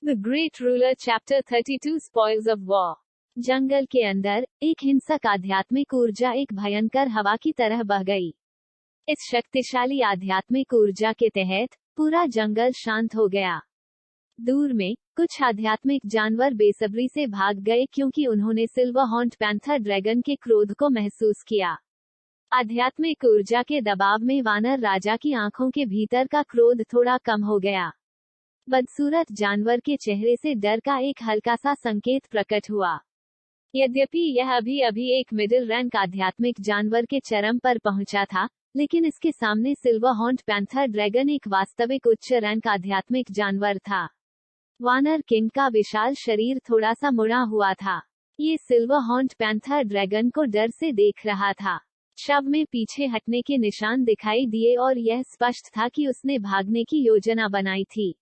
The Great Ruler Chapter 32 Spoils of War। जंगल के अंदर एक हिंसक आध्यात्मिक ऊर्जा एक भयंकर हवा की तरह बह गई। इस शक्तिशाली आध्यात्मिक ऊर्जा के तहत पूरा जंगल शांत हो गया। दूर में कुछ आध्यात्मिक जानवर बेसब्री से भाग गए क्योंकि उन्होंने सिल्वर हॉर्न्ड पैंथर ड्रैगन के क्रोध को महसूस किया। आध्यात्मिक ऊर्जा के दबाव में वानर राजा की आंखों के भीतर का क्रोध थोड़ा कम हो गया। बदसूरत जानवर के चेहरे से डर का एक हल्का सा संकेत प्रकट हुआ। यद्यपि यह अभी एक मिडिल रैंक आध्यात्मिक जानवर के चरम पर पहुंचा था, लेकिन इसके सामने सिल्वर हॉर्न्ड पैंथर ड्रैगन एक वास्तविक उच्च रैंक आध्यात्मिक जानवर था। वानर किंग का विशाल शरीर थोड़ा सा मुड़ा हुआ था। ये सिल्वर हॉर्न्ड पैंथर ड्रैगन को डर से देख रहा था। शव में पीछे हटने के निशान दिखाई दिए और यह स्पष्ट था कि उसने भागने की योजना बनाई थी।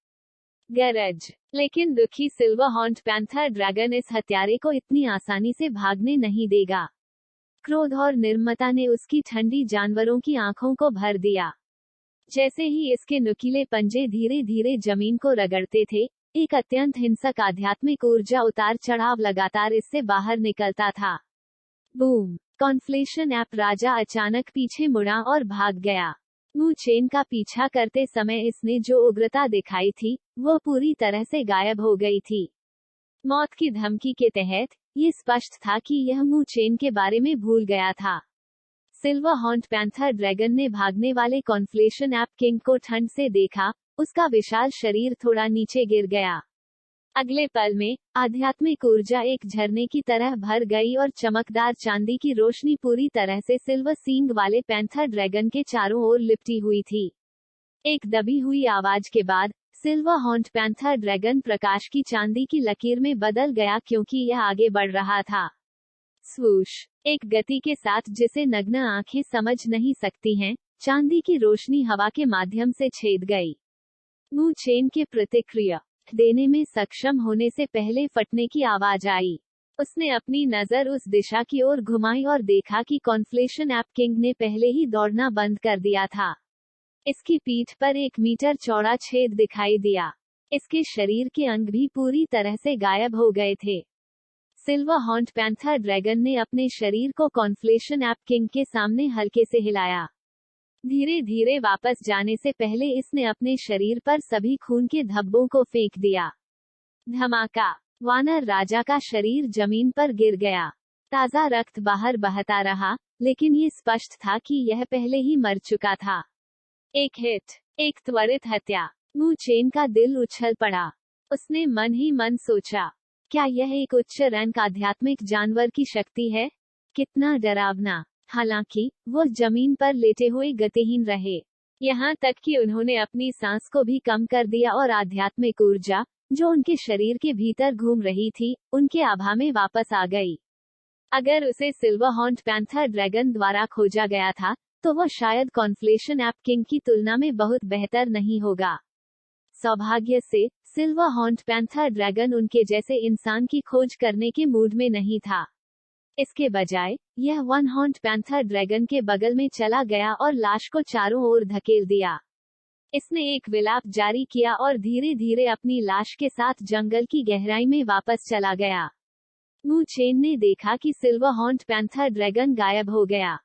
गरज, लेकिन दुखी सिल्वर हॉर्न्ड पैंथर ड्रैगन इस हत्यारे को इतनी आसानी से भागने नहीं देगा। क्रोध और निर्ममता ने उसकी ठंडी जानवरों की आंखों को भर दिया। जैसे ही इसके नुकीले पंजे धीरे धीरे जमीन को रगड़ते थे, एक अत्यंत हिंसक आध्यात्मिक ऊर्जा उतार चढ़ाव लगातार इससे बाहर निकलता था। बूम! कॉन्फ्लेशन ऐप राजा अचानक पीछे मुड़ा और भाग गया। मू चेन का पीछा करते समय इसने जो उग्रता दिखाई थी, वो पूरी तरह से गायब हो गई थी। मौत की धमकी के तहत ये स्पष्ट था कि यह मू चेन के बारे में भूल गया था। सिल्वर हॉर्न्ड पैंथर ड्रैगन ने भागने वाले कॉन्फ्लेशन ऐप किंग को ठंड से देखा। उसका विशाल शरीर थोड़ा नीचे गिर गया। अगले पल में आध्यात्मिक ऊर्जा एक झरने की तरह भर गई और चमकदार चांदी की रोशनी पूरी तरह से सिल्वर सींग वाले पैंथर ड्रैगन के चारों ओर लिपटी हुई थी। एक दबी हुई आवाज के बाद सिल्वर हॉर्न्ड पैंथर ड्रैगन प्रकाश की चांदी की लकीर में बदल गया क्योंकि यह आगे बढ़ रहा था। स्वूश! एक गति के साथ जिसे नग्न आंखें समझ नहीं सकती हैं, चांदी की रोशनी हवा के माध्यम से छेद गई। मू चेन के प्रतिक्रिया देने में सक्षम होने से पहले फटने की आवाज आई। उसने अपनी नजर उस दिशा की ओर घुमाई और देखा कि कॉन्फ्लेशन ऐप किंग ने पहले ही दौड़ना बंद कर दिया था। इसकी पीठ पर 1 मीटर चौड़ा छेद दिखाई दिया। इसके शरीर के अंग भी पूरी तरह से गायब हो गए थे। सिल्वर हॉर्न्ड पैंथर ड्रैगन ने अपने शरीर को कॉन्फ्लेशन ऐप किंग के सामने हल्के से हिलाया। धीरे धीरे वापस जाने से पहले इसने अपने शरीर पर सभी खून के धब्बों को फेंक दिया। धमाका! वानर राजा का शरीर जमीन पर गिर गया। ताजा रक्त बाहर बहता रहा, लेकिन ये स्पष्ट था कि यह पहले ही मर चुका था। एक हिट, एक त्वरित हत्या। मू चेन का दिल उछल पड़ा। उसने मन ही मन सोचा, क्या यह एक उच्च रैंक आध्यात्मिक जानवर की शक्ति है? कितना डरावना! हालांकि वो जमीन पर लेटे हुए गतिहीन रहे, यहाँ तक कि उन्होंने अपनी सांस को भी कम कर दिया और आध्यात्मिक ऊर्जा, जो उनके शरीर के भीतर घूम रही थी, उनके आभा में वापस आ गई। अगर उसे सिल्वर हॉर्न्ड पैंथर ड्रैगन द्वारा खोजा गया था, तो वो शायद कॉन्फ्लेशन ऐप किंग की तुलना में बहुत बेहतर नहीं होगा। सौभाग्य से सिल्वर हॉर्न्ड पैंथर ड्रैगन उनके जैसे इंसान की खोज करने के मूड में नहीं था। इसके बजाय यह वन हॉर्न्ड पैंथर ड्रैगन के बगल में चला गया और लाश को चारों ओर धकेल दिया। इसने एक विलाप जारी किया और धीरे धीरे अपनी लाश के साथ जंगल की गहराई में वापस चला गया। मू चेन ने देखा कि सिल्वर हॉर्न्ड पैंथर ड्रैगन गायब हो गया।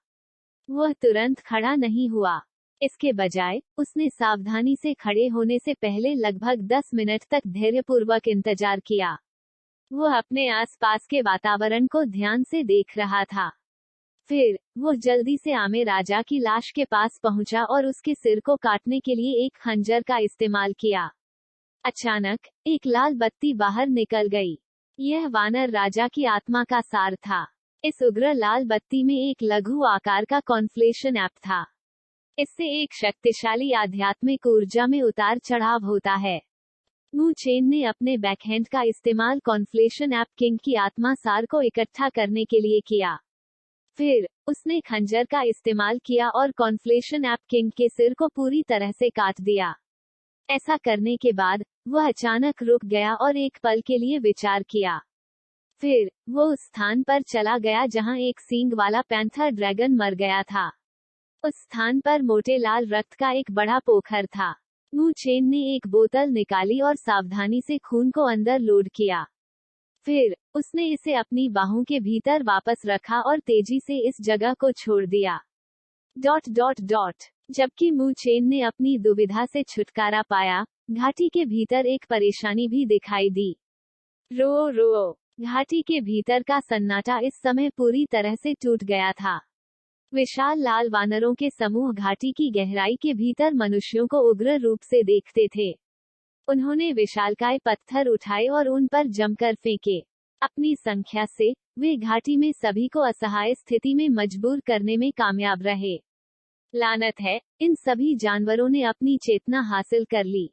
वह तुरंत खड़ा नहीं हुआ। इसके बजाय उसने सावधानी से खड़े होने से पहले लगभग 10 मिनट तक धैर्यपूर्वक इंतजार किया। वह अपने आसपास के वातावरण को ध्यान से देख रहा था। फिर वो जल्दी से आमे राजा की लाश के पास पहुंचा और उसके सिर को काटने के लिए एक खंजर का इस्तेमाल किया। अचानक एक लाल बत्ती बाहर निकल गई। यह वानर राजा की आत्मा का सार था। इस उग्र लाल बत्ती में एक लघु आकार का कॉन्फ्लेशन ऐप था। इससे एक शक्तिशाली आध्यात्मिक ऊर्जा में उतार चढ़ाव होता है। मू चेन ने अपने बैकहैंड का इस्तेमाल कॉन्फ्लेशन ऐप किंग की आत्मा सार को इकट्ठा करने के लिए किया। फिर उसने खंजर का इस्तेमाल किया और कॉन्फ्लेशन ऐप किंग के सिर को पूरी तरह से काट दिया। ऐसा करने के बाद वह अचानक रुक गया और एक पल के लिए विचार किया। फिर वो उस स्थान पर चला गया जहां एक सींग वाला पैंथर ड्रैगन मर गया था। उस स्थान पर मोटे लाल रक्त का एक बड़ा पोखर था। मू चेन ने एक बोतल निकाली और सावधानी से खून को अंदर लोड किया। फिर उसने इसे अपनी बाहों के भीतर वापस रखा और तेजी से इस जगह को छोड़ दिया। ... जबकि मू चेन ने अपनी दुविधा से छुटकारा पाया, घाटी के भीतर एक परेशानी भी दिखाई दी। रो रो। घाटी के भीतर का सन्नाटा इस समय पूरी तरह से टूट गया था। विशाल लाल वानरों के समूह घाटी की गहराई के भीतर मनुष्यों को उग्र रूप से देखते थे। उन्होंने विशालकाय पत्थर उठाए और उन पर जमकर फेंके। अपनी संख्या से वे घाटी में सभी को असहाय स्थिति में मजबूर करने में कामयाब रहे। लानत है, इन सभी जानवरों ने अपनी चेतना हासिल कर ली।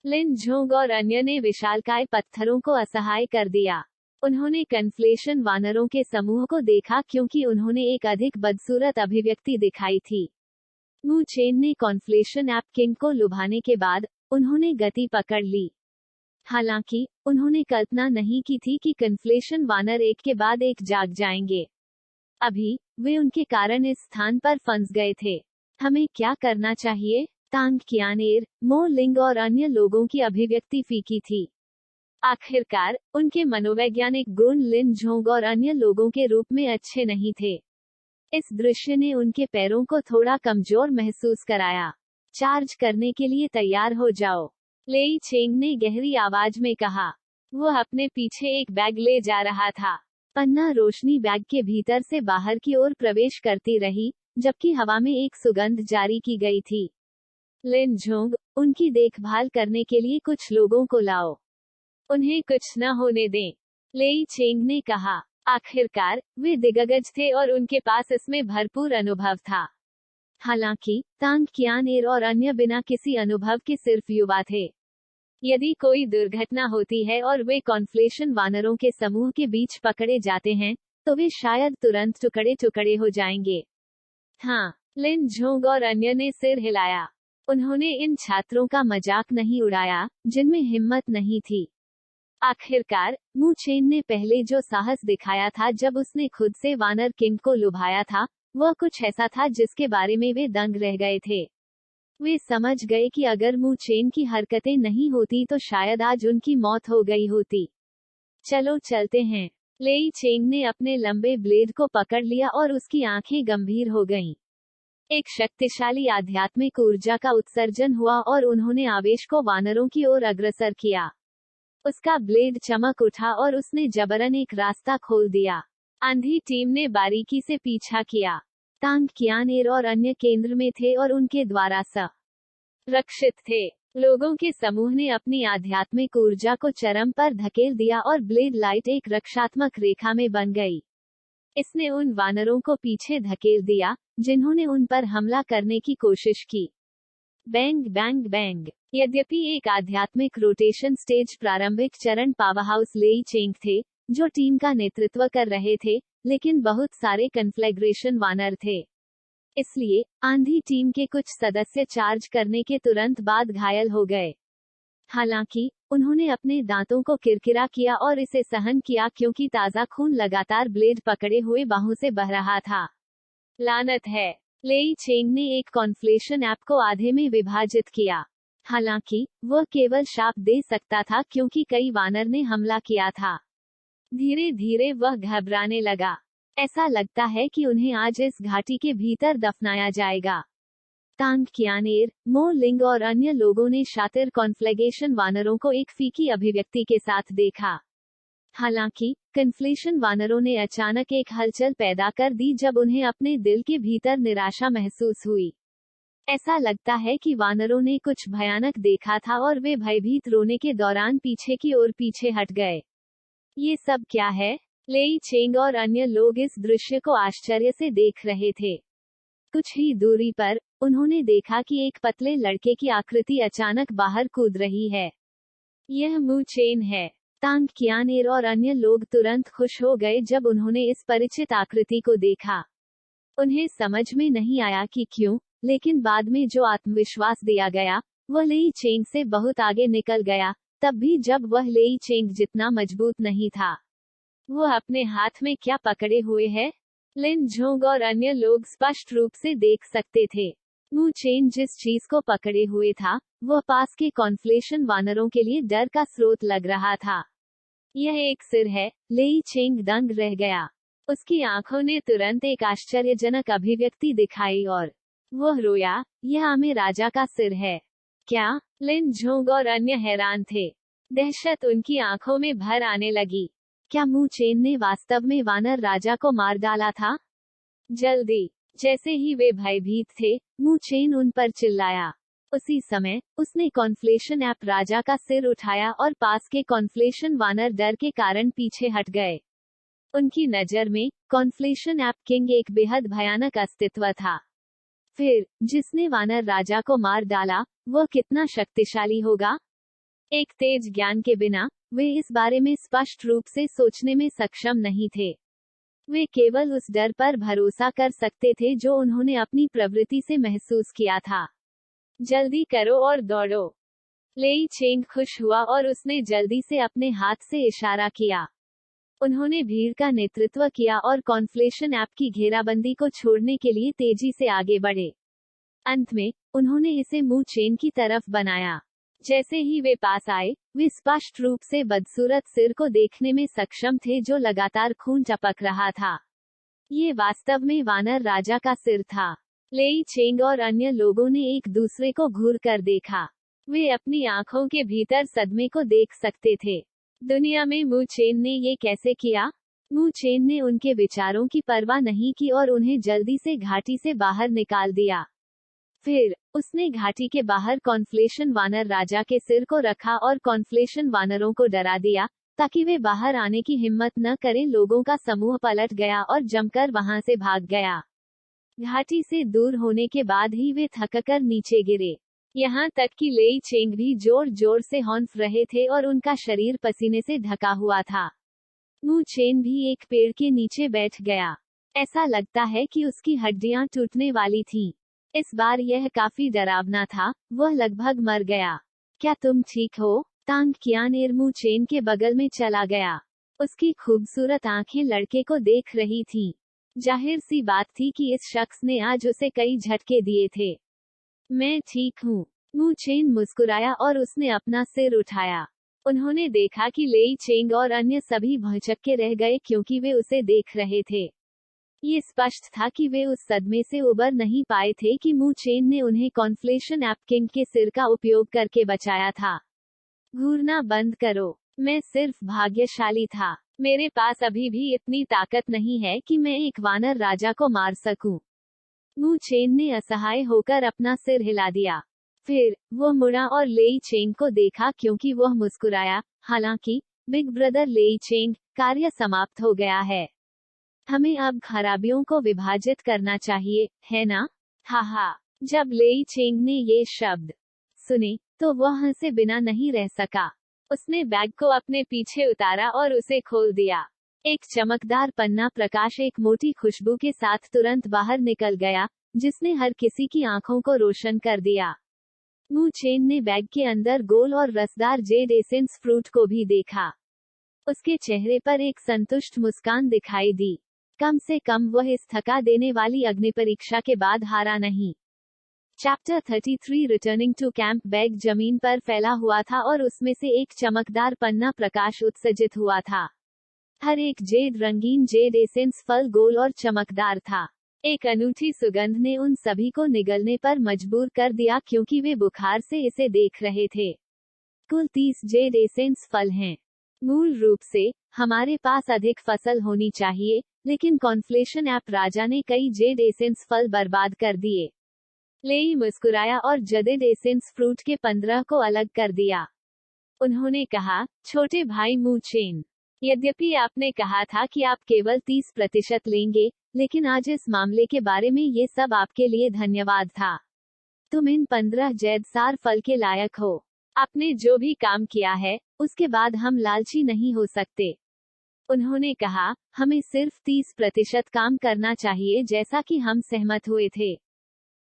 लिन झोंग और अन्य ने विशालकाय पत्थरों को असहाय कर दिया। उन्होंने कन्फ्लेशन वानरों के समूह को देखा क्योंकि उन्होंने एक अधिक बदसूरत अभिव्यक्ति दिखाई थी। मू चेन ने कॉन्फ्लेशन ऐप किंग को लुभाने के बाद उन्होंने गति पकड़ ली। हालांकि उन्होंने कल्पना नहीं की थी कि कन्फ्लेशन वानर एक के बाद एक जाग जाएंगे। अभी वे उनके कारण इस स्थान पर फंस गए थे। हमें क्या करना चाहिए? तांग कियानेर, मो लिंग और अन्य लोगों की अभिव्यक्ति फीकी थी। आखिरकार उनके मनोवैज्ञानिक गुण लिन झोंग और अन्य लोगों के रूप में अच्छे नहीं थे। इस दृश्य ने उनके पैरों को थोड़ा कमजोर महसूस कराया। चार्ज करने के लिए तैयार हो जाओ, लेई चेंग ने गहरी आवाज में कहा। वो अपने पीछे एक बैग ले जा रहा था। पन्ना रोशनी बैग के भीतर से बाहर की ओर प्रवेश करती रही, जबकि हवा में एक सुगंध जारी की गई थी। लिन झोंग, उनकी देखभाल करने के लिए कुछ लोगों को लाओ। उन्हें कुछ न होने दें, लेई चेंग ने कहा। आखिरकार वे दिग्गज थे और उनके पास इसमें भरपूर अनुभव था। हालांकि तांग कियानेर और अन्य बिना किसी अनुभव के सिर्फ युवा थे। यदि कोई दुर्घटना होती है और वे कॉन्फ्लेशन वानरों के समूह के बीच पकड़े जाते हैं, तो वे शायद तुरंत टुकड़े टुकड़े हो जाएंगे। हाँ, लिन झोंग और अन्य ने सिर हिलाया। उन्होंने इन छात्रों का मजाक नहीं उड़ाया, जिनमें हिम्मत नहीं थी। आखिरकार मू चेन ने पहले जो साहस दिखाया था जब उसने खुद से वानर किंग को लुभाया था, वह कुछ ऐसा था जिसके बारे में वे दंग रह गए थे। वे समझ गए कि अगर मू चेन की हरकतें नहीं होती तो शायद आज उनकी मौत हो गई होती। चलो चलते हैं। लेई चेंग ने अपने लंबे ब्लेड को पकड़ लिया और उसकी आंखें गंभीर हो गईं। एक शक्तिशाली आध्यात्मिक ऊर्जा का उत्सर्जन हुआ और उन्होंने आवेश को वानरों की ओर अग्रसर किया। उसका ब्लेड चमक उठा और उसने जबरन एक रास्ता खोल दिया। आंधी टीम ने बारीकी से पीछा किया। तांग कियानेर और अन्य केंद्र में थे और उनके द्वारा रक्षित थे। लोगों के समूह ने अपनी आध्यात्मिक ऊर्जा को चरम पर धकेल दिया और ब्लेड लाइट एक रक्षात्मक रेखा में बन गई। इसने उन वानरों को पीछे धकेल दिया जिन्होंने उन पर हमला करने की कोशिश की। Bang bang bang. यद्यपि एक आध्यात्मिक रोटेशन स्टेज प्रारंभिक चरण पावरहाउस लेई चेंग थे, जो टीम का नेतृत्व कर रहे थे, लेकिन बहुत सारे कन्फ्लैग्रेशन वानर थे। इसलिए आंधी टीम के कुछ सदस्य चार्ज करने के तुरंत बाद घायल हो गए। हालांकि उन्होंने अपने दांतों को किरकिरा किया और इसे सहन किया क्योंकि ताजा खून लगातार ब्लेड पकड़े हुए बाहों से बह रहा था। लानत है। लेई चेंग ने एक कॉन्फ्लेशन ऐप को आधे में विभाजित किया। हालांकि वह केवल शाप दे सकता था क्योंकि कई वानर ने हमला किया था। धीरे धीरे वह घबराने लगा। ऐसा लगता है कि उन्हें आज इस घाटी के भीतर दफनाया जाएगा। तांग कियानेर, मो लिंग और अन्य लोगों ने शातिर कॉन्फ्लैगेशन वानरों को एक फीकी अभिव्यक्ति के साथ देखा। हालांकि कन्फ्लेशन वानरों ने अचानक एक हलचल पैदा कर दी जब उन्हें अपने दिल के भीतर निराशा महसूस हुई। ऐसा लगता है कि वानरों ने कुछ भयानक देखा था और वे भयभीत रोने के दौरान पीछे की ओर पीछे हट गए। ये सब क्या है? लेई चेंग और अन्य लोग इस दृश्य को आश्चर्य से देख रहे थे। कुछ ही दूरी पर उन्होंने देखा कि एक पतले लड़के की आकृति अचानक बाहर कूद रही है। यह मू चेन है। तांग कियानेर और अन्य लोग तुरंत खुश हो गए जब उन्होंने इस परिचित आकृति को देखा। उन्हें समझ में नहीं आया कि क्यों, लेकिन बाद में जो आत्मविश्वास दिया गया, वह लेई चेंग से बहुत आगे निकल गया, तब भी जब वह लेई चेंग जितना मजबूत नहीं था। वो अपने हाथ में क्या पकड़े हुए है? लिन झोंग और अन्य लोग स्पष्ट रूप से देख सकते थे। मू चेन जिस चीज को पकड़े हुए था, वह पास के कॉन्फ्लेशन वानरों के लिए डर का स्रोत लग रहा था। यह एक सिर है। लेई चेंग दंग रह गया। उसकी आंखों ने तुरंत एक आश्चर्यजनक अभिव्यक्ति दिखाई और वह रोया, यह आमे राजा का सिर है क्या? लिन झोंग और अन्य हैरान थे। दहशत उनकी आंखों में भर आने लगी। क्या मू चेन ने वास्तव में वानर राजा को मार डाला था? जल्दी। जैसे ही वे भयभीत थे, मू चेन उन पर चिल्लाया। उसी समय उसने कॉन्फ्लेशन ऐप राजा का सिर उठाया और पास के कॉन्फ्लेशन वानर डर के कारण पीछे हट गए। उनकी नजर में कॉन्फ्लेशन ऐप किंग एक बेहद भयानक अस्तित्व था। फिर जिसने वानर राजा को मार डाला, वह कितना शक्तिशाली होगा? एक तेज ज्ञान के बिना वे इस बारे में स्पष्ट रूप से सोचने में सक्षम नहीं थे। वे केवल उस डर पर भरोसा कर सकते थे जो उन्होंने अपनी प्रवृत्ति से महसूस किया था। जल्दी करो और दौड़ो। लेई चेंग खुश हुआ और उसने जल्दी से अपने हाथ से इशारा किया। उन्होंने भीड़ का नेतृत्व किया और कॉन्फ्लेशन ऐप की घेराबंदी को छोड़ने के लिए तेजी से आगे बढ़े। अंत में उन्होंने इसे मू चेन की तरफ बनाया। जैसे ही वे पास आए, वे स्पष्ट रूप से बदसूरत सिर को देखने में सक्षम थे जो लगातार खून टपक रहा था। ये वास्तव में वानर राजा का सिर था। लेई चेंग और अन्य लोगों ने एक दूसरे को घूर कर देखा। वे अपनी आंखों के भीतर सदमे को देख सकते थे। दुनिया में मू चेन ने ये कैसे किया? मू चेन ने उनके विचारों की परवाह नहीं की और उन्हें जल्दी से घाटी से बाहर निकाल दिया। फिर उसने घाटी के बाहर कॉन्फ्लेशन वानर राजा के सिर को रखा और कॉन्फ्लेशन वानरों को डरा दिया ताकि वे बाहर आने की हिम्मत न करें। लोगों का समूह पलट गया और जमकर वहां से भाग गया। घाटी से दूर होने के बाद ही वे थककर नीचे गिरे। यहाँ तक कि लेई चेंग भी जोर जोर से हौंफ रहे थे और उनका शरीर पसीने से ढका हुआ था। मू चेन भी एक पेड़ के नीचे बैठ गया। ऐसा लगता है कि उसकी हड्डियां टूटने वाली थीं। इस बार यह काफी डरावना था। वह लगभग मर गया। क्या तुम ठीक हो? तांग कियान मू चेन के बगल में चला गया। उसकी खूबसूरत आंखें लड़के को देख रही थीं। जाहिर सी बात थी कि इस शख्स ने आज उसे कई झटके दिए थे। मैं ठीक हूँ। मू चेन मुस्कुराया और उसने अपना सिर उठाया। उन्होंने देखा कि लेई चेंग और अन्य सभी भौचक्के रह गए क्योंकि वे उसे देख रहे थे। ये स्पष्ट था कि वे उस सदमे से उबर नहीं पाए थे कि मू चेन ने उन्हें कॉन्फ्लेशन ऐप किंग के सिर का उपयोग करके बचाया था। घूरना बंद करो। मैं सिर्फ भाग्यशाली था। मेरे पास अभी भी इतनी ताकत नहीं है कि मैं एक वानर राजा को मार सकूं। मू चेन ने असहाय होकर अपना सिर हिला दिया। फिर वह मुड़ा और लेई चेंग को देखा क्योंकि वह मुस्कुराया। हालांकि बिग ब्रदर लेई चेंग, कार्य समाप्त हो गया है। हमें अब खराबियों को विभाजित करना चाहिए, है ना? हाहा। जब लेई चेंग ने ये शब्द सुने, तो वह हंसे बिना नहीं रह सका। उसने बैग को अपने पीछे उतारा और उसे खोल दिया। एक चमकदार पन्ना प्रकाश एक मोटी खुशबू के साथ तुरंत बाहर निकल गया, जिसने हर किसी की आंखों को रोशन कर दिया। मू चेन ने बैग के अंदर गोल और रसदार जेड एसेंस फ्रूट को भी देखा। उसके चेहरे पर एक संतुष्ट मुस्कान दिखाई दी। कम से कम वह इस थका देने वाली अग्निपरीक्षा के बाद हारा नहीं। Chapter 33 returning to camp. Bag जमीन पर फैला हुआ था और उसमें से एक चमकदार पन्ना प्रकाश उत्सर्जित हुआ था। हर एक जेड रंगीन जेड एसेंस फल गोल और चमकदार था। एक अनूठी सुगंध ने उन सभी को निगलने पर मजबूर कर दिया क्योंकि वे बुखार से इसे देख रहे थे। कुल 30 जेड एसेंस फल हैं। मूल रूप से हमारे पास अधिक फसल होनी चाहिए, लेकिन कॉन्फ्लेशन ऐप राजा ने कई जेड एसेंस फल बर्बाद कर दिए। लेई मुस्कुराया और जदेड एसेंस फ्रूट के 15 को अलग कर दिया। उन्होंने कहा, छोटे भाई मू चेन, यद्यपि आपने कहा था कि आप केवल 30% लेंगे, लेकिन आज इस मामले के बारे में ये सब आपके लिए धन्यवाद था। तुम इन 15 जैदसार फल के लायक हो। आपने जो भी काम किया है, उसके बाद हम लालची नहीं हो सकते। उन्होंने कहा, हमें सिर्फ 30% काम करना चाहिए जैसा कि हम सहमत हुए थे।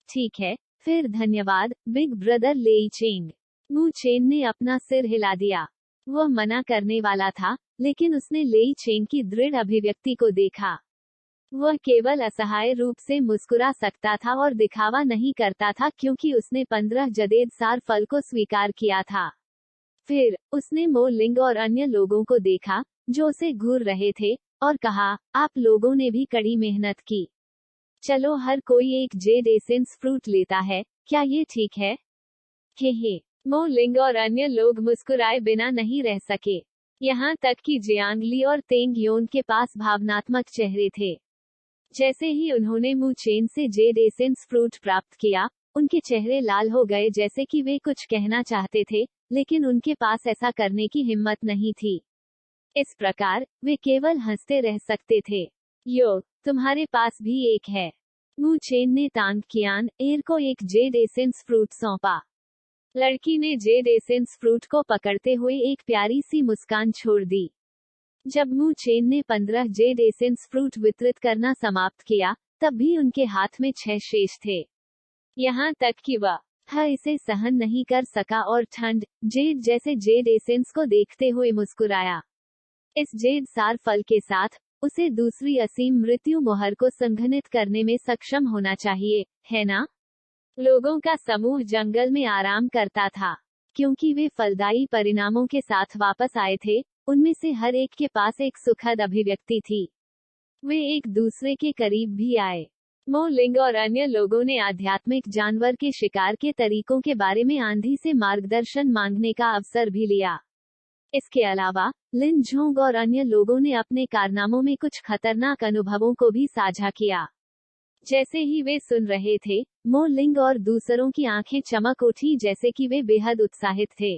ठीक है, फिर धन्यवाद, बिग ब्रदर लेई चेंग। मू चेन ने अपना सिर हिला दिया। वह मना करने वाला था, लेकिन उसने लेई चेंग की दृढ़ अभिव्यक्ति को देखा। वह केवल असहाय रूप से मुस्कुरा सकता था और दिखावा नहीं करता था क्योंकि उसने 15 जदेद सार फल को स्वीकार किया था। फिर उसने मो लिंग और अन्य लोगों को देखा जो उसे घूर रहे थे और कहा, आप लोगों ने भी कड़ी मेहनत की। चलो हर कोई एक जेड एसेंस फ्रूट लेता है, क्या ये ठीक है? हे मो लिंग और अन्य लोग मुस्कुराए बिना नहीं रह सके। यहाँ तक कि जियांगली और तेंग योन के पास भावनात्मक चेहरे थे। जैसे ही उन्होंने मू चेन से जेड एसेंस फ्रूट प्राप्त किया, उनके चेहरे लाल हो गए जैसे कि वे कुछ कहना चाहते थे, लेकिन उनके पास ऐसा करने की हिम्मत नहीं थी। इस प्रकार वे केवल हंसते रह सकते थे। यो, तुम्हारे पास भी एक है। मू चेन ने तांग कियान एर को एक जेड एसेंस फ्रूट सौंपा। लड़की ने जेड एसेंस फ्रूट को पकड़ते हुए एक प्यारी सी मुस्कान छोड़ दी। जब मू चेन ने 15 जेड एसेंस फ्रूट वितरित करना समाप्त किया, तब भी उनके हाथ में 6 शेष थे। यहाँ तक कि वह इसे सहन नहीं कर सका और ठंड जेड जैसे जेड एसेंस को देखते हुए मुस्कुराया। इस जेड सार फल के साथ उसे दूसरी असीम मृत्यु मोहर को संघनित करने में सक्षम होना चाहिए, है ना? लोगों का समूह जंगल में आराम करता था। क्योंकि वे फलदायी परिणामों के साथ वापस आए थे, उनमें से हर एक के पास एक सुखद अभिव्यक्ति थी। वे एक दूसरे के करीब भी आए। मो लिंग और अन्य लोगों ने आध्यात्मिक जानवर के शिकार के तरीकों के बारे में आंधी से मार्गदर्शन मांगने का अवसर भी लिया। इसके अलावा लिन झोंग और अन्य लोगों ने अपने कारनामों में कुछ खतरनाक अनुभवों को भी साझा किया। जैसे ही वे सुन रहे थे, मो लिंग और दूसरों की आंखें चमक उठी जैसे कि वे बेहद उत्साहित थे।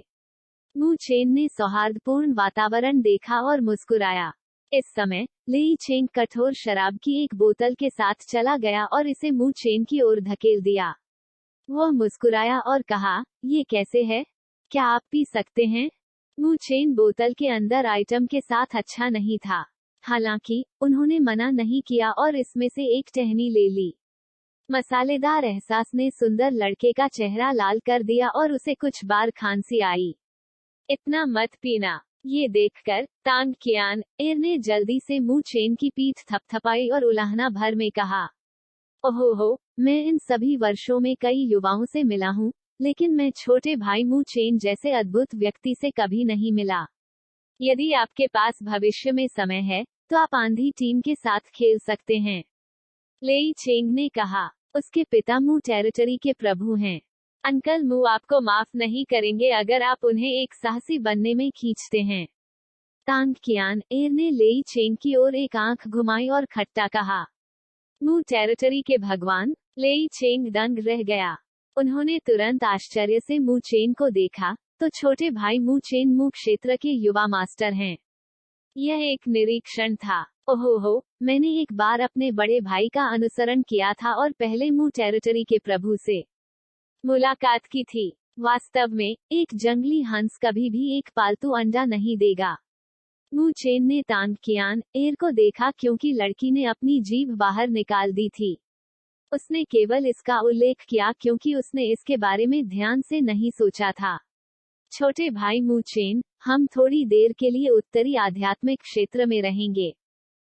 मू चेन ने सौहार्दपूर्ण वातावरण देखा और मुस्कुराया। इस समय लेई चेंग कठोर शराब की एक बोतल के साथ चला गया और इसे मू चेन की ओर धकेल दिया। वह मुस्कुराया और कहा, ये कैसे है? क्या आप पी सकते हैं? मू चेन बोतल के अंदर आइटम के साथ अच्छा नहीं था। हालांकि उन्होंने मना नहीं किया और इसमें से एक टहनी ले ली। मसालेदार एहसास ने सुंदर लड़के का चेहरा लाल कर दिया और उसे कुछ बार खांसी आई। इतना मत पीना। ये देखकर तांग कियान एर ने जल्दी से मू चेन की पीठ थपथपाई और उलाहना भर में कहा, ओहो, मैं इन सभी वर्षों में कई युवाओं से मिला हूँ, लेकिन मैं छोटे भाई मू चेन जैसे अद्भुत व्यक्ति से कभी नहीं मिला। यदि आपके पास भविष्य में समय है, तो आप आंधी टीम के साथ खेल सकते हैं। लेई चेंग ने कहा। उसके पिता मू टेरिटरी के प्रभु हैं। अंकल मू आपको माफ नहीं करेंगे अगर आप उन्हें एक साहसी बनने में खींचते हैं। तांग कियान एर ने लेई चेंग की ओर एक आंख घुमाई और खट्टा कहा। मू टेरिटरी के भगवान? लेई चेंग दंग रह गया। उन्होंने तुरंत आश्चर्य से मू चेन को देखा, तो छोटे भाई मू चेन मू क्षेत्र के युवा मास्टर हैं। यह एक निरीक्षण था। ओहो, मैंने एक बार अपने बड़े भाई का अनुसरण किया था और पहले मू टेरिटरी के प्रभु से मुलाकात की थी। वास्तव में एक जंगली हंस कभी भी एक पालतू अंडा नहीं देगा। मू चेन ने तांग कियान एर को देखा क्योंकि लड़की ने अपनी जीभ बाहर निकाल दी थी। उसने केवल इसका उल्लेख किया क्योंकि उसने इसके बारे में ध्यान से नहीं सोचा था। छोटे भाई मू चेन, हम थोड़ी देर के लिए उत्तरी आध्यात्मिक क्षेत्र में रहेंगे।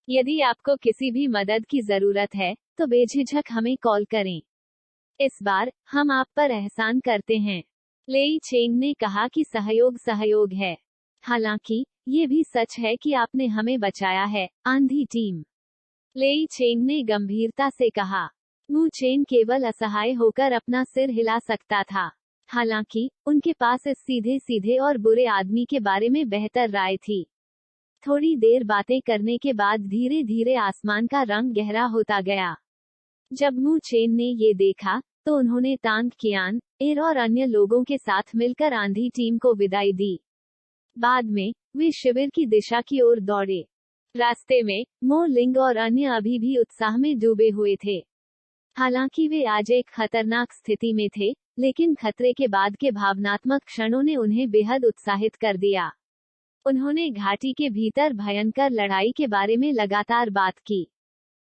यदि आपको किसी भी मदद की जरूरत है, तो बेझिझक हमें कॉल करें। इस बार हम आप पर एहसान करते हैं। लेई चेंग ने कहा कि सहयोग है। हालांकि ये भी सच है कि आपने हमें बचाया है, आंधी टीम। लेई चेंग ने गंभीरता से कहा। मू चेन केवल असहाय होकर अपना सिर हिला सकता था। हालांकि उनके पास इस सीधे सीधे और बुरे आदमी के बारे में बेहतर राय थी। थोड़ी देर बातें करने के बाद धीरे धीरे आसमान का रंग गहरा होता गया। जब मू चेन ने ये देखा, तो उन्होंने तांग कियान एर और अन्य लोगों के साथ मिलकर आंधी टीम को विदाई दी। बाद में वे शिविर की दिशा की ओर दौड़े। रास्ते में मो लिंग और अन्य अभी भी उत्साह में डूबे हुए थे। हालांकि वे आज एक खतरनाक स्थिति में थे, लेकिन खतरे के बाद के भावनात्मक क्षणों ने उन्हें बेहद उत्साहित कर दिया। उन्होंने घाटी के भीतर भयंकर लड़ाई के बारे में लगातार बात की।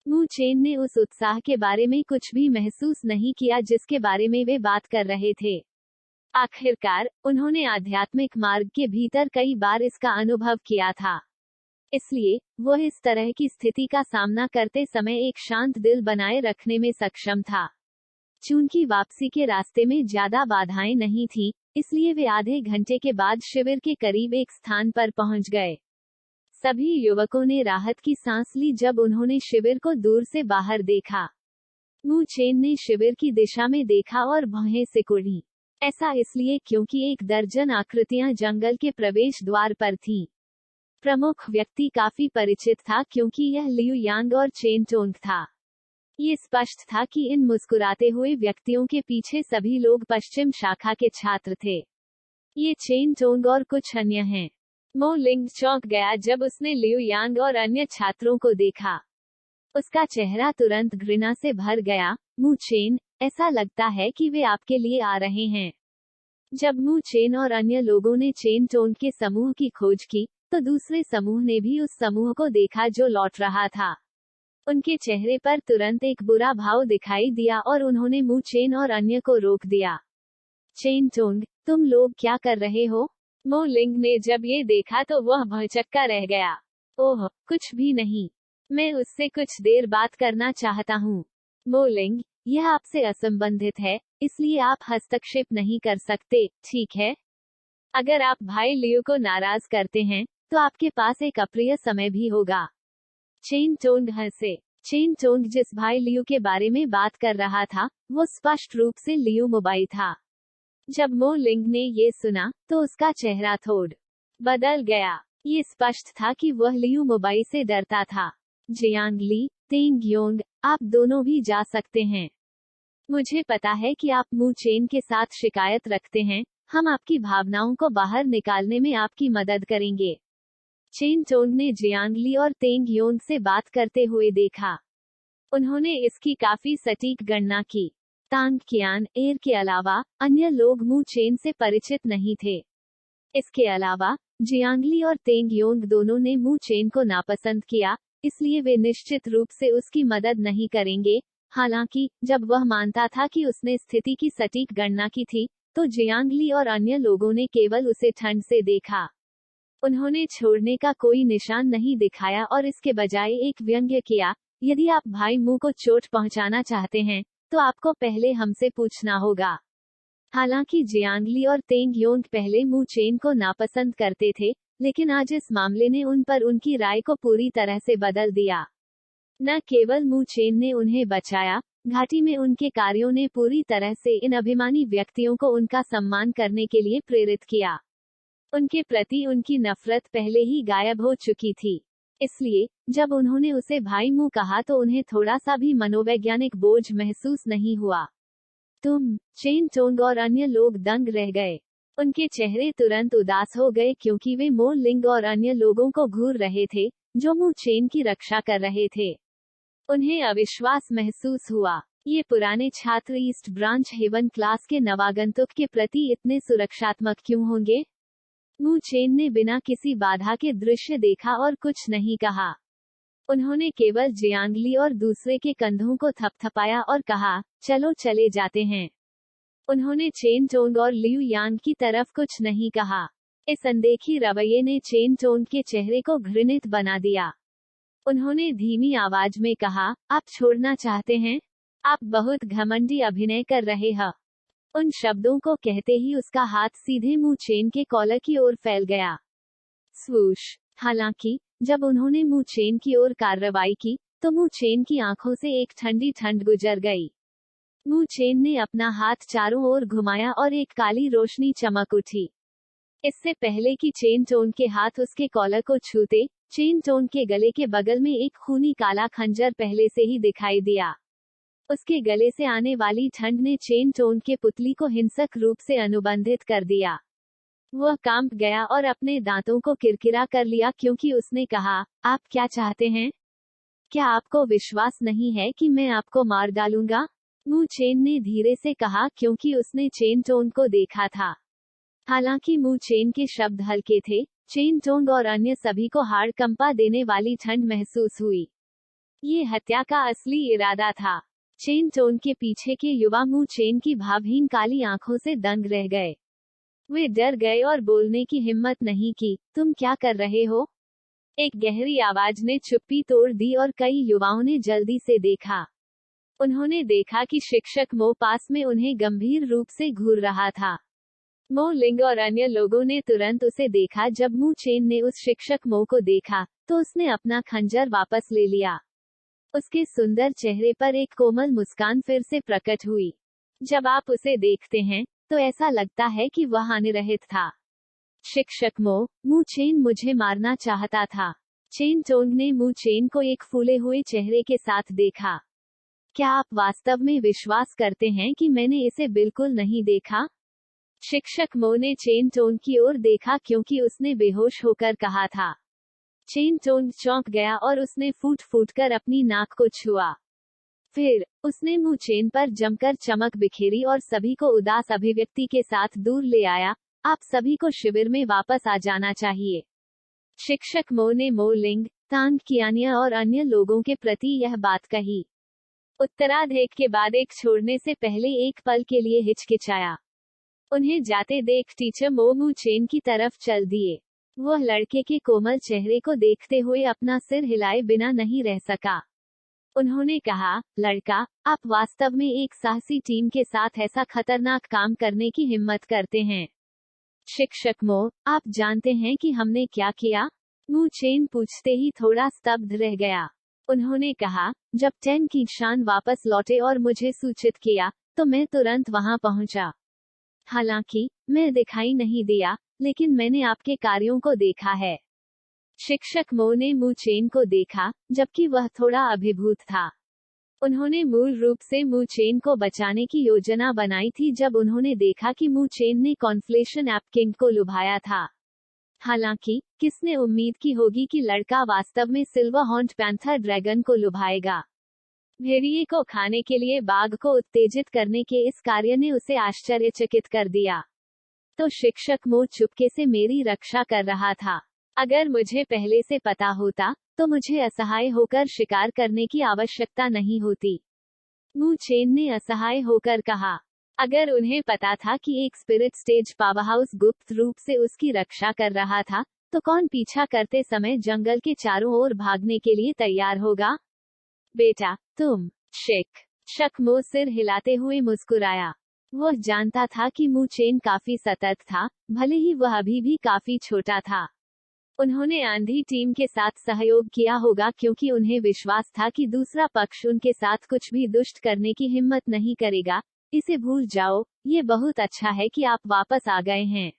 मू चेन ने उस उत्साह के बारे में कुछ भी महसूस नहीं किया जिसके बारे में वे बात कर रहे थे। आखिरकार उन्होंने आध्यात्मिक मार्ग के भीतर कई बार इसका अनुभव किया था। इसलिए वह इस तरह की स्थिति का सामना करते समय एक शांत दिल बनाए रखने में सक्षम था। चूंकि वापसी के रास्ते में ज्यादा बाधाएं नहीं थी, इसलिए वे आधे घंटे के बाद शिविर के करीब एक स्थान पर पहुंच गए। सभी युवकों ने राहत की सांस ली जब उन्होंने शिविर को दूर से बाहर देखा। मू चेन ने शिविर की दिशा में देखा और भौहें सिकुड़ी। ऐसा इसलिए क्योंकि एक दर्जन आकृतियां जंगल के प्रवेश द्वार पर थीं। प्रमुख व्यक्ति काफी परिचित था क्योंकि यह लियू यांग और चेन टोंग था। ये स्पष्ट था कि इन मुस्कुराते हुए व्यक्तियों के पीछे सभी लोग पश्चिम शाखा के छात्र थे। ये चेन टोंग और कुछ अन्य हैं। मो लिंग चौंक गया जब उसने लियू यांग और अन्य छात्रों को देखा। उसका चेहरा तुरंत घृणा से भर गया। मू चेन, ऐसा लगता है कि वे आपके लिए आ रहे हैं। जब मू चेन और अन्य लोगों ने चेन टोंग के समूह की खोज की, तो दूसरे समूह ने भी उस समूह को देखा जो लौट रहा था। उनके चेहरे पर तुरंत एक बुरा भाव दिखाई दिया और उन्होंने मू चेन और अन्य को रोक दिया। चेन टोंग, तुम लोग क्या कर रहे हो? मो लिंग ने जब ये देखा तो वह भौचक्का रह गया। ओह, कुछ भी नहीं। मैं उससे कुछ देर बात करना चाहता हूँ। मो लिंग, यह आपसे असंबंधित है, इसलिए आप हस्तक्षेप नहीं कर सकते, ठीक है? अगर आप भाई लियू को नाराज करते हैं, तो आपके पास एक अप्रिय समय भी होगा। चेन टोंग हंसे। चेन टोंग जिस भाई लियू के बारे में बात कर रहा था, वो स्पष्ट रूप से लियू मोबाई था। जब मो लिंग ने ये सुना, तो उसका चेहरा थोड़ बदल गया। ये स्पष्ट था कि वह लियू मोबाई से डरता था। जियांग ली, तेंग योंग, आप दोनों भी जा सकते हैं। मुझे पता है कि आप मू चेन के साथ शिकायत रखते हैं। हम आपकी भावनाओं को बाहर निकालने में आपकी मदद करेंगे। चेन टोंग ने जियांग ली और तेंग योंग से बात करते हुए देखा। उन्होंने इसकी काफी सटीक गणना की। तांग कियान, एर के अलावा अन्य लोग मू चेन से परिचित नहीं थे। इसके अलावा जियांगली और तेंग योंग दोनों ने मू चेन को नापसंद किया, इसलिए वे निश्चित रूप से उसकी मदद नहीं करेंगे। हालांकि जब वह मानता था कि उसने स्थिति की सटीक गणना की थी, तो जियांगली और अन्य लोगों ने केवल उसे ठंड से देखा। उन्होंने छोड़ने का कोई निशान नहीं दिखाया और इसके बजाय एक व्यंग्य किया, यदि आप भाई मू को चोट पहुंचाना चाहते हैं, तो आपको पहले हमसे पूछना होगा। हालांकि जियांगली और तेंग योंग पहले मू चेन को नापसंद करते थे, लेकिन आज इस मामले ने उन पर उनकी राय को पूरी तरह से बदल दिया। न केवल मू चेन ने उन्हें बचाया, घाटी में उनके कार्यों ने पूरी तरह से इन अभिमानी व्यक्तियों को उनका सम्मान करने के लिए प्रेरित किया। उनके प्रति उनकी नफरत पहले ही गायब हो चुकी थी। इसलिए जब उन्होंने उसे भाई मू कहा तो उन्हें थोड़ा सा भी मनोवैज्ञानिक बोझ महसूस नहीं हुआ। चेन टोंग और अन्य लोग दंग रह गए। उनके चेहरे तुरंत उदास हो गए क्योंकि वे मो लिंग और अन्य लोगों को घूर रहे थे, जो मू चेन की रक्षा कर रहे थे। उन्हें अविश्वास महसूस हुआ। ये पुराने छात्र ईस्ट ब्रांच हेवन क्लास के नवागंतुक के प्रति इतने सुरक्षात्मक क्यों होंगे? मू चेन ने बिना किसी बाधा के दृश्य देखा और कुछ नहीं कहा। उन्होंने केवल जियांगली और दूसरे के कंधों को थपथपाया और कहा, चलो चले जाते हैं। उन्होंने चेन टोंग और लियू यांग की तरफ कुछ नहीं कहा। इस अनदेखी रवैये ने चेन टोंग के चेहरे को घृणित बना दिया। उन्होंने धीमी आवाज में कहा, आप छोड़ना चाहते हैं? आप बहुत घमंडी अभिनय कर रहे हैं। उन शब्दों को कहते ही उसका हाथ सीधे मू चेन के कॉलर की ओर फैल गया। स्वूश। हालांकि जब उन्होंने मू चेन की ओर कार्रवाई की, तो मू चेन की आंखों से एक ठंडी ठंड गुजर गई। मू चेन ने अपना हाथ चारों ओर घुमाया और एक काली रोशनी चमक उठी। इससे पहले कि चेन टोंग के हाथ उसके कॉलर को छूते, चेन टोंग के गले के बगल में एक खूनी काला खंजर पहले से ही दिखाई दिया। उसके गले से आने वाली ठंड ने चेन टोंग के पुतली को हिंसक रूप से अनुबंधित कर दिया। वह कांप गया और अपने दांतों को किरकिरा कर लिया क्योंकि उसने कहा, आप क्या चाहते हैं? क्या आपको विश्वास नहीं है कि मैं आपको मार डालूंगा? मू चेन ने धीरे से कहा क्योंकि उसने चेन टोंग को देखा था। हालांकि मू चेन के शब्द हल्के थे, चेन टोंग और अन्य सभी को हाड़ कंपा देने वाली ठंड महसूस हुई। ये हत्या का असली इरादा था। चेन टोंग के पीछे के युवा मू चेन की भावहीन काली आंखों से दंग रह गए। वे डर गए और बोलने की हिम्मत नहीं की। तुम क्या कर रहे हो? एक गहरी आवाज ने चुप्पी तोड़ दी और कई युवाओं ने जल्दी से देखा। उन्होंने देखा कि शिक्षक मो पास में उन्हें गंभीर रूप से घूर रहा था। मो लिंग और अन्य लोगों ने तुरंत उसे देखा। जब मू चेन ने उस शिक्षक मो को देखा तो उसने अपना खंजर वापस ले लिया। उसके सुंदर चेहरे पर एक कोमल मुस्कान फिर से प्रकट हुई। जब आप उसे देखते हैं तो ऐसा लगता है कि वह हानिरहित था। शिक्षक मू चेन मुझे मारना चाहता था। चेन टोंग ने मू चेन को एक फूले हुए चेहरे के साथ देखा। क्या आप वास्तव में विश्वास करते हैं कि मैंने इसे बिल्कुल नहीं देखा? शिक्षक मो ने चेन टोंग की ओर देखा क्योंकि उसने बेहोश होकर कहा था। चेन टोंग चौंक गया और उसने फूट फूट कर अपनी नाक को छुआ। फिर उसने मू चेन पर जमकर चमक बिखेरी और सभी को उदास अभिव्यक्ति के साथ दूर ले आया। आप सभी को शिविर में वापस आ जाना चाहिए। शिक्षक मो ने मो लिंग, तांग कियानिया और अन्य लोगों के प्रति यह बात कही। उत्तरार्ध एक के बाद एक छोड़ने से पहले एक पल के लिए हिचकिचाया। उन्हें जाते देख टीचर मू चेन की तरफ चल दिए। वह लड़के के कोमल चेहरे को देखते हुए अपना सिर हिलाए बिना नहीं रह सका। उन्होंने कहा, लड़का, आप वास्तव में एक साहसी टीम के साथ ऐसा खतरनाक काम करने की हिम्मत करते हैं। शिक्षक मो, आप जानते हैं कि हमने क्या किया? मू चेन पूछते ही थोड़ा स्तब्ध रह गया। उन्होंने कहा, जब टेन की शान वापस लौटे और मुझे सूचित किया तो मैं तुरंत वहां पहुंचा। हालांकि मैं दिखाई नहीं दिया, लेकिन मैंने आपके कार्यों को देखा है। शिक्षक मो ने मू चेन को देखा, जबकि वह थोड़ा अभिभूत था। उन्होंने मूल रूप से मू चेन को बचाने की योजना बनाई थी जब उन्होंने देखा कि मू चेन ने कॉन्फ्लेशन ऐप किंग को लुभाया था। हालांकि किसने उम्मीद की होगी कि लड़का वास्तव में सिल्वर हॉर्न्ड पैंथर ड्रैगन को लुभाएगा। भेड़िए को खाने के लिए बाघ को उत्तेजित करने के इस कार्य ने उसे आश्चर्यचकित कर दिया। तो शिक्षक मो चुपके से मेरी रक्षा कर रहा था। अगर मुझे पहले से पता होता तो मुझे असहाय होकर शिकार करने की आवश्यकता नहीं होती। मू चेन ने असहाय होकर कहा। अगर उन्हें पता था कि एक स्पिरिट स्टेज पावरहाउस गुप्त रूप से उसकी रक्षा कर रहा था, तो कौन पीछा करते समय जंगल के चारों ओर भागने के लिए तैयार होगा? बेटा, तुम शिक्षक मो सिर हिलाते हुए मुस्कुराया। वह जानता था कि मू चेन काफी सतर्क था, भले ही वह अभी भी काफी छोटा था। उन्होंने आंधी टीम के साथ सहयोग किया होगा क्योंकि उन्हें विश्वास था कि दूसरा पक्ष उनके साथ कुछ भी दुष्ट करने की हिम्मत नहीं करेगा। इसे भूल जाओ, ये बहुत अच्छा है कि आप वापस आ गए हैं।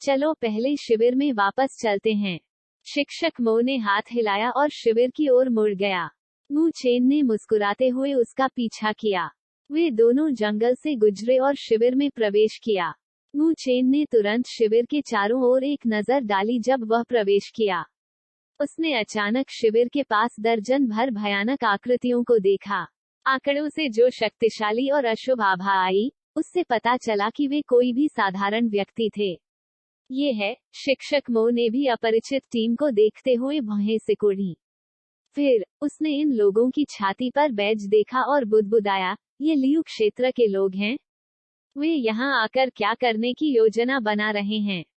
चलो पहले शिविर में वापस चलते हैं। शिक्षक मो ने हाथ हिलाया और शिविर की ओर मुड़ गया। मू चेन ने मुस्कुराते हुए उसका पीछा किया। वे दोनों जंगल से गुजरे और शिविर में प्रवेश किया। मू चेन ने तुरंत शिविर के चारों ओर एक नजर डाली जब वह प्रवेश किया। उसने अचानक शिविर के पास दर्जन भर भयानक आकृतियों को देखा। आंकड़ों से जो शक्तिशाली और अशुभ आभा आई, उससे पता चला कि वे कोई भी साधारण व्यक्ति थे। ये है, शिक्षक मो ने भी अपरिचित टीम को देखते हुए भौहें सिकुड़ी। फिर उसने इन लोगों की छाती पर बैज देखा और बुदबुदाया, ये लियू क्षेत्र के लोग हैं। वे यहाँ आकर क्या करने की योजना बना रहे हैं?